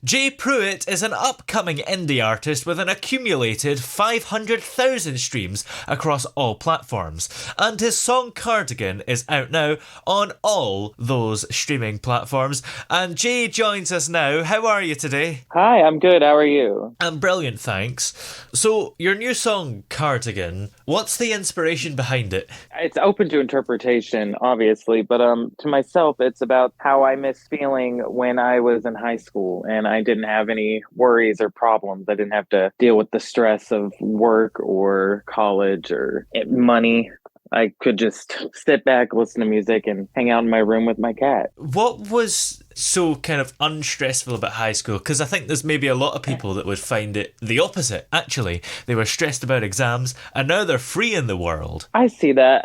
Jay Pruitt is an upcoming indie artist with an accumulated 500,000 streams across all platforms, and his song Cardigan is out now on all those streaming platforms. And Jay joins us now. How are you today? Hi, I'm good. How are you? I'm brilliant, thanks. So, your new song Cardigan, what's the inspiration behind it? It's open to interpretation, obviously, but to myself, it's about how I miss feeling when I was in high school and I didn't have any worries or problems. I didn't have to deal with the stress of work or college or money. I could just sit back, listen to music, and hang out in my room with my cat. What was so kind of unstressful about high school? Because I think there's maybe a lot of people that would find it the opposite, actually. They were stressed about exams, and now they're free in the world. I see that.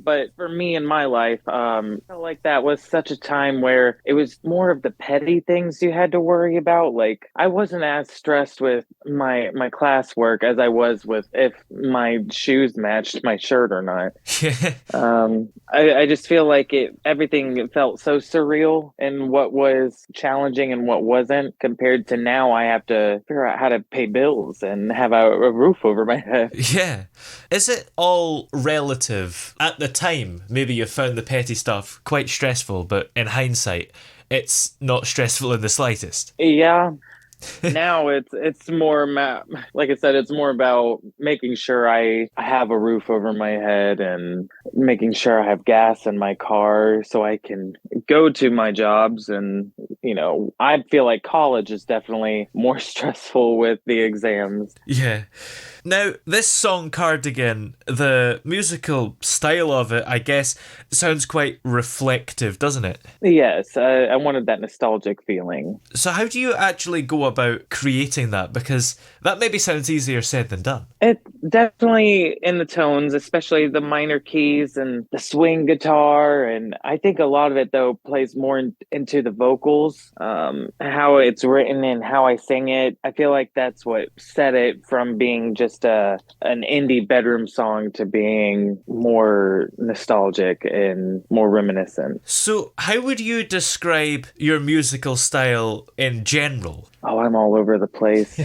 But for me in my life, I felt like that was such a time where it was more of the petty things you had to worry about. Like I wasn't as stressed with my classwork as I was with if my shoes matched my shirt or not. Yeah. I just feel like everything felt so surreal and what was challenging and what wasn't compared to now I have to figure out how to pay bills and have a roof over my head. Yeah. Is it all relative? At the time, maybe you found the petty stuff quite stressful, but in hindsight, it's not stressful in the slightest. Yeah, now it's more like I said, it's more about making sure I have a roof over my head and making sure I have gas in my car so I can go to my jobs. And I feel like college is definitely more stressful with the exams. Yeah. Now, this song Cardigan, the musical style of it, I guess, sounds quite reflective, doesn't it? Yes, I wanted that nostalgic feeling. So, how do you actually go about creating that? Because that maybe sounds easier said than done. It definitely in the tones, especially the minor keys and the swing guitar, and I think a lot of it though plays more into the vocals, how it's written and how I sing it. I feel like that's what set it from being just an indie bedroom song to being more nostalgic and more reminiscent. So, how would you describe your musical style in general? Oh, I'm all over the place.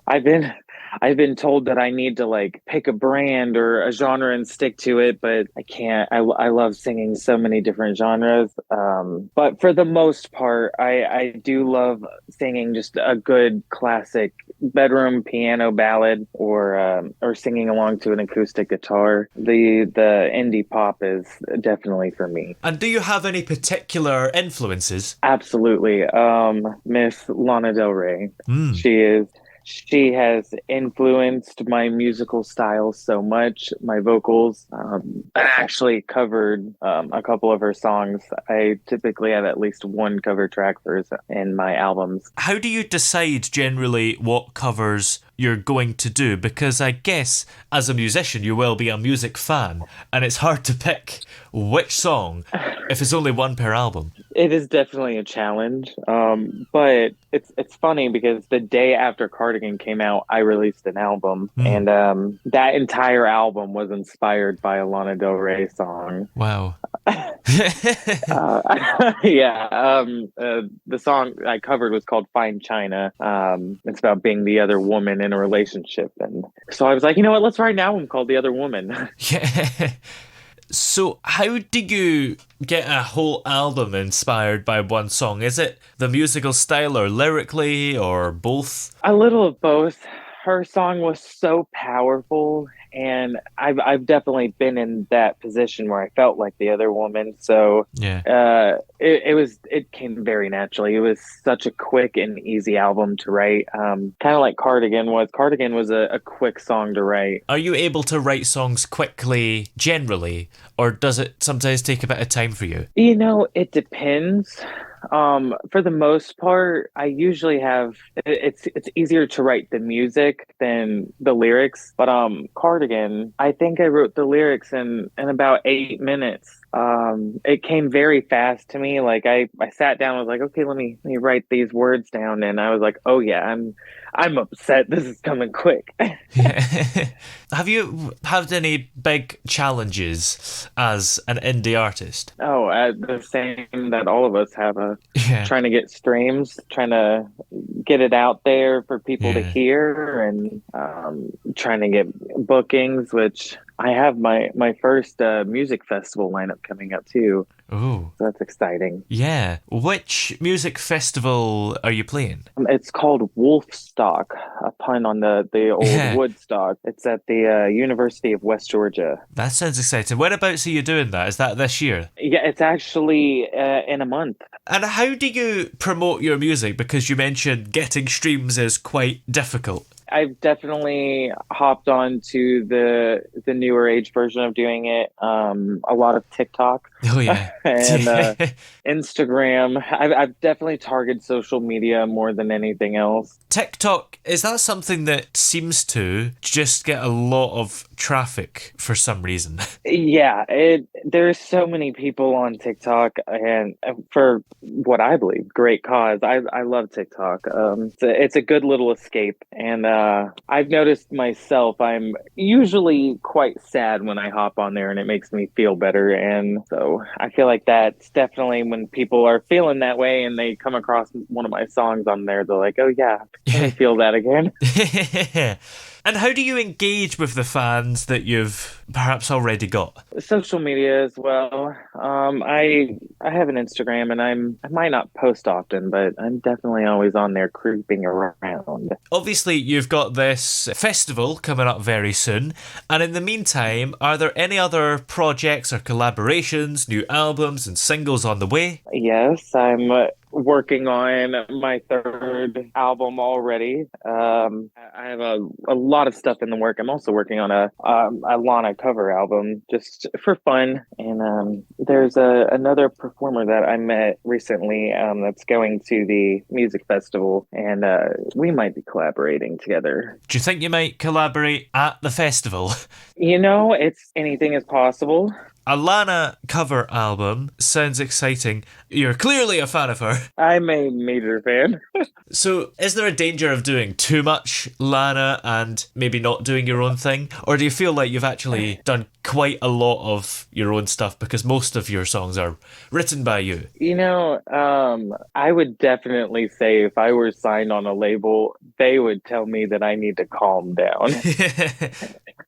I've been I've been told that I need to like pick a brand or a genre and stick to it, but I can't. I love singing so many different genres. But for the most part, I do love singing just a good classic bedroom piano ballad or singing along to an acoustic guitar. The indie pop is definitely for me. And do you have any particular influences? Absolutely. Miss Lana Del Rey. Hmm. She is she has influenced my musical style so much, my vocals. I actually covered a couple of her songs. I typically have at least one cover track for her in my albums. How do you decide generally what covers you're going to do? Because I guess as a musician, you will be a music fan, and it's hard to pick which song if it's only one per album. It is definitely a challenge, but it's funny because the day after Cardigan came out, I released an album, Hmm. and that entire album was inspired by a Lana Del Rey song. Wow. Yeah, the song I covered was called "Fine China." It's about being the other woman in a relationship, and so I was like, you know what? Let's write an album called "The Other Woman." Yeah. So, how do you get a whole album inspired by one song? Is it the musical style or lyrically or both? A little of both. Her song was so powerful, and I've definitely been in that position where I felt like the other woman. So Yeah. it came very naturally. It was such a quick and easy album to write. Kind of like Cardigan was. Cardigan was a quick song to write. Are you able to write songs quickly generally, or does it sometimes take a bit of time for you? It depends. For the most part, I usually have it's easier to write the music than the lyrics. But Cardigan, I think I wrote the lyrics in about 8 minutes. It came very fast to me. Like I sat down, I was like, okay, let me write these words down, and I was like, oh yeah, I'm upset. This is coming quick. Yeah. Have you had any big challenges as an indie artist? Oh, the same that all of us have, Yeah. trying to get streams, trying to get it out there for people to Yeah. hear, and trying to get bookings, which I have my first music festival lineup coming up too. Oh. So that's exciting. Yeah. Which music festival are you playing? It's called Wolfstock, a pun on the old Yeah. Woodstock. It's at the University of West Georgia. That sounds exciting. Whereabouts are you doing that? Is that this year? Yeah, it's actually in a month. And how do you promote your music? Because you mentioned getting streams is quite difficult. I've definitely hopped on to the newer age version of doing it. A lot of TikTok Oh, yeah. and Instagram. I've definitely targeted social media more than anything else. TikTok, is that something that seems to just get a lot of traffic for some reason? Yeah, there's so many people on TikTok, and for what I believe, great cause. I love TikTok. It's a good little escape, and I've noticed myself, I'm usually quite sad when I hop on there, and it makes me feel better. And so I feel like that's definitely when people are feeling that way, and they come across one of my songs on there, they're like, "Oh yeah, I feel that again." And how do you engage with the fans that you've perhaps already got? Social media as well. I have an Instagram, and I might not post often, but I'm definitely always on there creeping around. Obviously, you've got this festival coming up very soon, and in the meantime, are there any other projects or collaborations, new albums and singles on the way? Yes, I'm working on my third album already. I have a lot of stuff in the work. I'm also working on a Lana cover album just for fun. And there's another performer that I met recently that's going to the music festival, and we might be collaborating together. Do you think you might collaborate at the festival? You know, it's anything is possible. A Lana cover album sounds exciting. You're clearly a fan of her. I'm a major fan. So, is there a danger of doing too much Lana and maybe not doing your own thing? Or do you feel like you've actually done quite a lot of your own stuff because most of your songs are written by you? You know, I would definitely say if I were signed on a label, they would tell me that I need to calm down.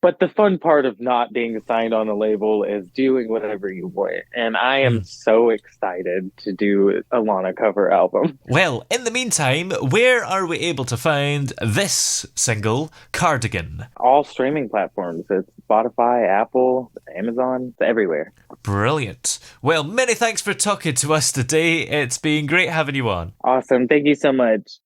But the fun part of not being signed on a label is doing whatever you want. And I am so excited to do a Lana cover album. Well, in the meantime, where are we able to find this single, Cardigan? All streaming platforms. It's Spotify, Apple, Amazon, it's everywhere. Brilliant. Well, many thanks for talking to us today. It's been great having you on. Awesome. Thank you so much.